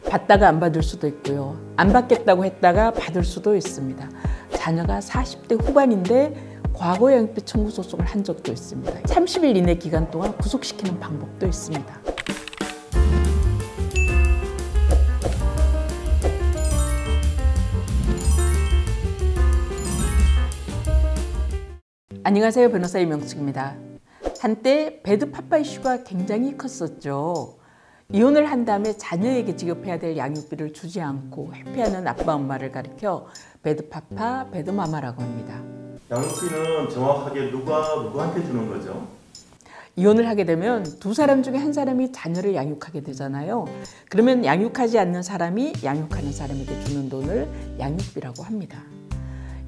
받다가 안 받을 수도 있고요. 안 받겠다고 했다가 받을 수도 있습니다. 자녀가 40대 후반인데 과거 양육비 청구 소송을 한 적도 있습니다. 30일 이내 기간 동안 구속시키는 방법도 있습니다. 안녕하세요. 변호사 이명숙입니다. 한때 배드파파 이슈가 굉장히 컸었죠. 이혼을 한 다음에 자녀에게 지급해야 될 양육비를 주지 않고 회피하는 아빠 엄마를 가리켜 배드파파, 배드마마라고 합니다. 양육비는 정확하게 누구한테 주는 거죠? 이혼을 하게 되면 두 사람 중에 한 사람이 자녀를 양육하게 되잖아요. 그러면 양육하지 않는 사람이 양육하는 사람에게 주는 돈을 양육비라고 합니다.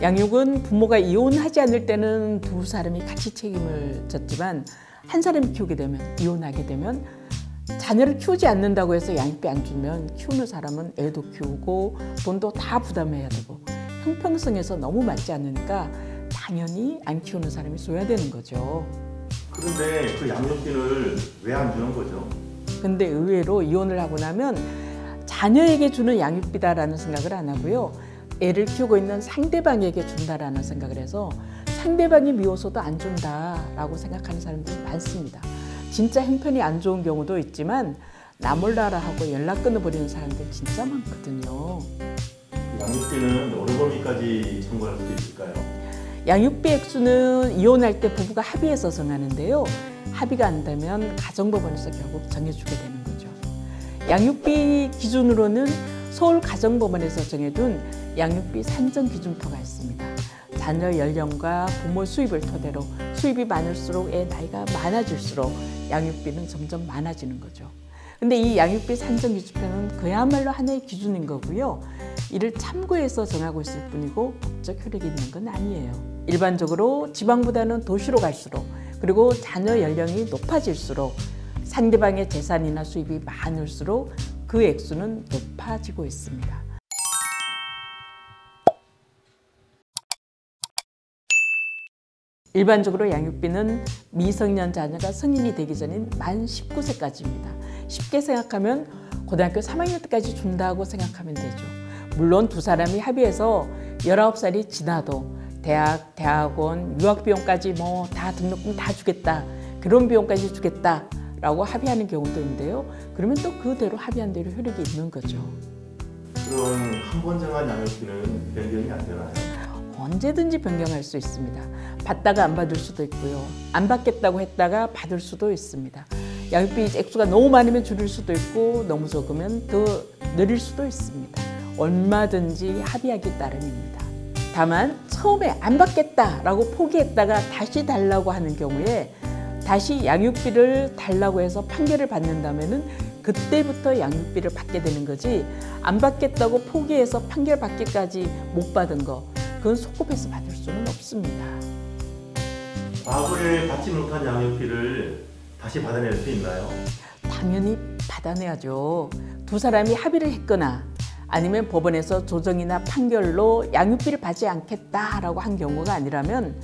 양육은 부모가 이혼하지 않을 때는 두 사람이 같이 책임을 졌지만 한 사람이 키우게 되면, 이혼하게 되면 자녀를 키우지 않는다고 해서 양육비 안 주면 키우는 사람은 애도 키우고 돈도 다 부담해야 되고 형평성에서 너무 맞지 않으니까 당연히 안 키우는 사람이 줘야 되는 거죠. 그런데 그 양육비를 왜 안 주는 거죠? 근데 의외로 이혼을 하고 나면 자녀에게 주는 양육비다라는 생각을 안 하고요. 애를 키우고 있는 상대방에게 준다라는 생각을 해서 상대방이 미워서도 안 준다라고 생각하는 사람들이 많습니다. 진짜 형편이 안 좋은 경우도 있지만 나 몰라라 하고 연락 끊어버리는 사람들 진짜 많거든요. 양육비는 어느 범위까지 청구할 수 있을까요? 양육비 액수는 이혼할 때 부부가 합의해서 정하는데요. 합의가 안 되면 가정법원에서 결국 정해주게 되는 거죠. 양육비 기준으로는 서울가정법원에서 정해둔 양육비 산정기준표가 있습니다. 자녀 연령과 부모 수입을 토대로 수입이 많을수록 애 나이가 많아질수록 양육비는 점점 많아지는 거죠. 근데 이 양육비 산정기준표는 그야말로 하나의 기준인 거고요. 이를 참고해서 정하고 있을 뿐이고 법적 효력이 있는 건 아니에요. 일반적으로 지방보다는 도시로 갈수록 그리고 자녀 연령이 높아질수록 상대방의 재산이나 수입이 많을수록 그 액수는 높아지고 있습니다. 일반적으로 양육비는 미성년 자녀가 성인이 되기 전인 만 19세까지입니다. 쉽게 생각하면 고등학교 3학년 때까지 준다고 생각하면 되죠. 물론 두 사람이 합의해서 19살이 지나도 대학, 대학원, 유학비용까지 뭐 다 등록금 다 주겠다. 그런 비용까지 주겠다. 라고 합의하는 경우도 있는데요. 그러면 또 그대로 합의한 대로 효력이 있는 거죠. 그럼 한 번 정한 양육비는 변경이 안 되나요? 언제든지 변경할 수 있습니다. 받다가 안 받을 수도 있고요. 안 받겠다고 했다가 받을 수도 있습니다. 양육비 액수가 너무 많으면 줄일 수도 있고 너무 적으면 더 늘릴 수도 있습니다. 얼마든지 합의하기 따름입니다. 다만 처음에 안 받겠다라고 포기했다가 다시 달라고 하는 경우에 다시 양육비를 달라고 해서 판결을 받는다면은 그때부터 양육비를 받게 되는 거지 안 받겠다고 포기해서 판결 받기까지 못 받은 거 그건 소급해서 받을 수는 없습니다. 과거에 받지 못한 양육비를 다시 받아낼 수 있나요? 당연히 받아내야죠. 두 사람이 합의를 했거나 아니면 법원에서 조정이나 판결로 양육비를 받지 않겠다라고 한 경우가 아니라면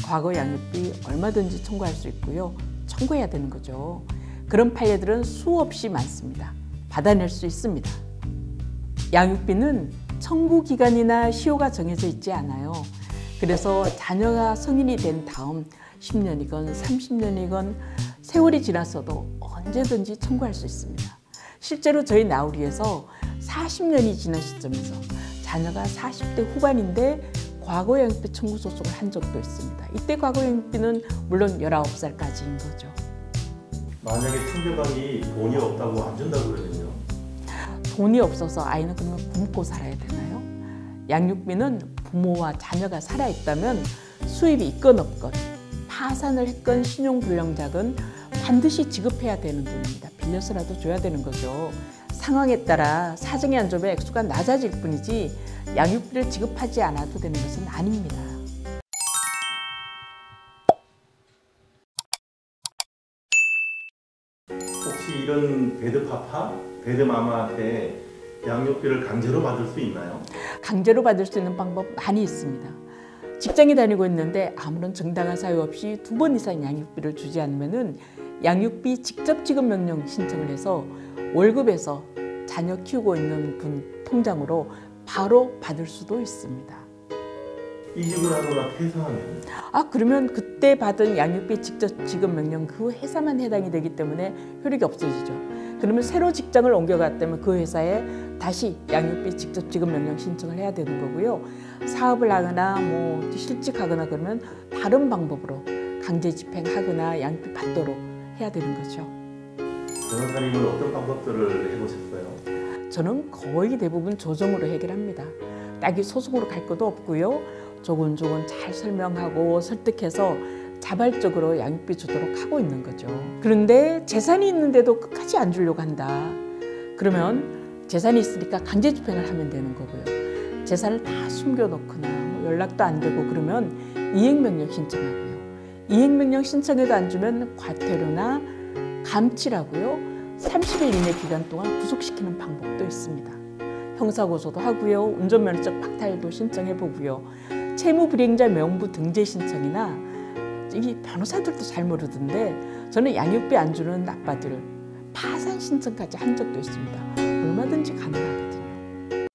과거 양육비 얼마든지 청구할 수 있고요. 청구해야 되는 거죠. 그런 판례들은 수없이 많습니다. 받아낼 수 있습니다. 양육비는 청구 기간이나 시효가 정해져 있지 않아요. 그래서 자녀가 성인이 된 다음 10년이건 30년이건 세월이 지났어도 언제든지 청구할 수 있습니다. 실제로 저희 나우리에서 40년이 지난 시점에서 자녀가 40대 후반인데 과거 양육비 청구 소송을 한 적도 있습니다. 이때 과거 양육비는 물론 19살까지인 거죠. 만약에 상대방이 돈이 없다고 안 준다고 그러면요? 돈이 없어서 아이는 그러면 굶고 살아야 되나요? 양육비는 부모와 자녀가 살아있다면 수입이 있건 없건 파산을 했건 신용불량자건 반드시 지급해야 되는 돈입니다. 빌려서라도 줘야 되는 거죠. 상황에 따라 사정이 안 좋으면 액수가 낮아질 뿐이지 양육비를 지급하지 않아도 되는 것은 아닙니다. 혹시 이런 배드파파, 배드마마한테 양육비를 강제로 받을 수 있나요? 강제로 받을 수 있는 방법 많이 있습니다. 직장에 다니고 있는데 아무런 정당한 사유 없이 2번 이상 양육비를 주지 않으면 양육비 직접 지급 명령 신청을 해서 월급에서 자녀 키우고 있는 분 통장으로 바로 받을 수도 있습니다. 이직을 하거나 퇴사하면 그러면 그때 받은 양육비 직접 지급 명령 그 회사만 해당이 되기 때문에 효력이 없어지죠. 그러면 새로 직장을 옮겨갔다면 그 회사에 다시 양육비 직접 지급 명령 신청을 해야 되는 거고요. 사업을 하거나 뭐 실직하거나 그러면 다른 방법으로 강제 집행하거나 양육비 받도록 해야 되는 거죠. 변호사님은 어떤 방법들을 해보셨어요? 저는 거의 대부분 조정으로 해결합니다. 딱히 소송으로 갈 것도 없고요. 조곤조곤 잘 설명하고 설득해서 자발적으로 양육비 주도록 하고 있는 거죠. 그런데 재산이 있는데도 끝까지 안 주려고 한다. 그러면 재산이 있으니까 강제 집행을 하면 되는 거고요. 재산을 다 숨겨놓거나 뭐 연락도 안 되고 그러면 이행명령 신청하고요. 이행명령 신청해도 안 주면 과태료나 감치라고요. 30일 이내 기간 동안 구속시키는 방법도 있습니다. 형사고소도 하고요. 운전면허증 박탈도 신청해보고요. 채무불이행자 명부 등재 신청이나 이 변호사들도 잘 모르던데 저는 양육비 안 주는 아빠들 파산 신청까지 한 적도 있습니다. 얼마든지 가능하거든요.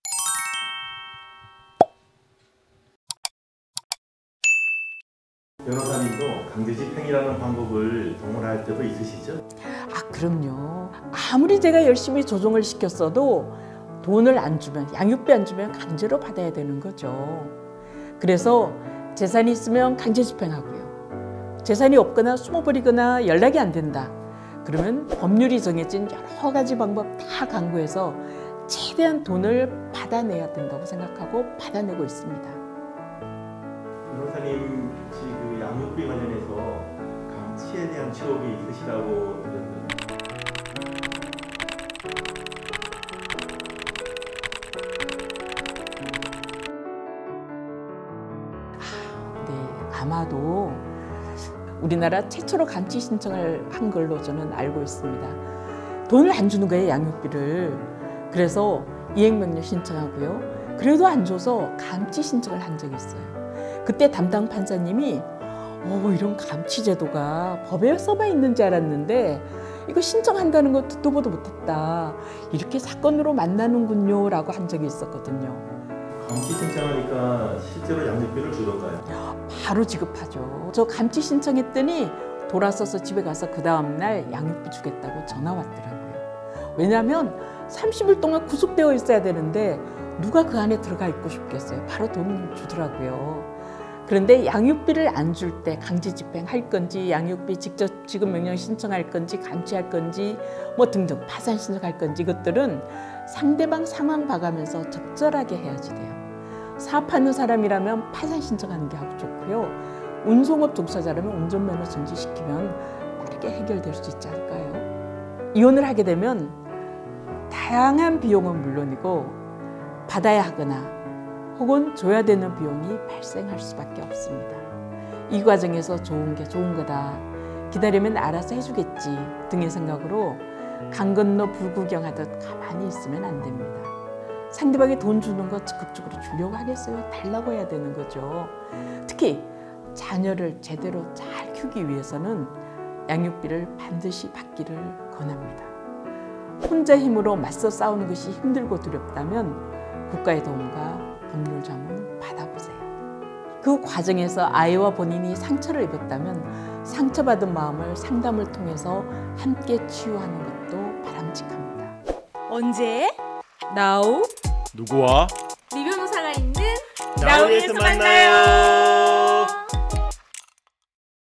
변호사님도 강제 집행이라는 방법을 동원할 때도 있으시죠? 그럼요. 아무리 제가 열심히 조정을 시켰어도 돈을 안 주면, 양육비 안 주면 강제로 받아야 되는 거죠. 그래서 재산이 있으면 강제 집행하고요. 재산이 없거나 숨어버리거나 연락이 안 된다. 그러면 법률이 정해진 여러 가지 방법 다 강구해서 최대한 돈을 받아내야 된다고 생각하고 받아내고 있습니다. 변호사님 혹시 그 양육비 관련해서 감치에 대한 취업이 있으시다고 들었는데 아마도 우리나라 최초로 감치 신청을 한 걸로 저는 알고 있습니다. 돈을 안 주는 거예요, 양육비를. 그래서 이행명령 신청하고요. 그래도 안 줘서 감치 신청을 한 적이 있어요. 그때 담당 판사님이 이런 감치 제도가 법에 써만 있는 줄 알았는데 이거 신청한다는 거 듣도 보도 못했다. 이렇게 사건으로 만나는군요 라고 한 적이 있었거든요. 감치 신청하니까 실제로 양육비를 주던가요? 바로 지급하죠. 저 감치 신청했더니 돌아서서 집에 가서 그 다음날 양육비 주겠다고 전화 왔더라고요. 왜냐하면 30일 동안 구속되어 있어야 되는데 누가 그 안에 들어가 있고 싶겠어요. 바로 돈 주더라고요. 그런데 양육비를 안 줄 때 강제 집행할 건지 양육비 직접 지급 명령 신청할 건지 감치할 건지 뭐 등등 파산 신청할 건지 이것들은 상대방 상황 봐가면서 적절하게 해야지 돼요. 사업하는 사람이라면 파산 신청하는 게 하고 좋고요. 운송업 종사자라면 운전면허 정지시키면 빠르게 해결될 수 있지 않을까요? 이혼을 하게 되면 다양한 비용은 물론이고 받아야 하거나 혹은 줘야 되는 비용이 발생할 수밖에 없습니다. 이 과정에서 좋은 게 좋은 거다. 기다리면 알아서 해주겠지 등의 생각으로 강 건너 불구경하듯 가만히 있으면 안 됩니다. 상대방이 돈 주는 거 적극적으로 주려고 하겠어요? 달라고 해야 되는 거죠. 특히 자녀를 제대로 잘 키우기 위해서는 양육비를 반드시 받기를 권합니다. 혼자 힘으로 맞서 싸우는 것이 힘들고 두렵다면 국가의 도움과 법률 자문 받아보세요. 그 과정에서 아이와 본인이 상처를 입었다면 상처받은 마음을 상담을 통해서 함께 치유하는 것도 바람직합니다. 언제? Now? 누구와? 리 변호사가 있는 나우에서 만나요.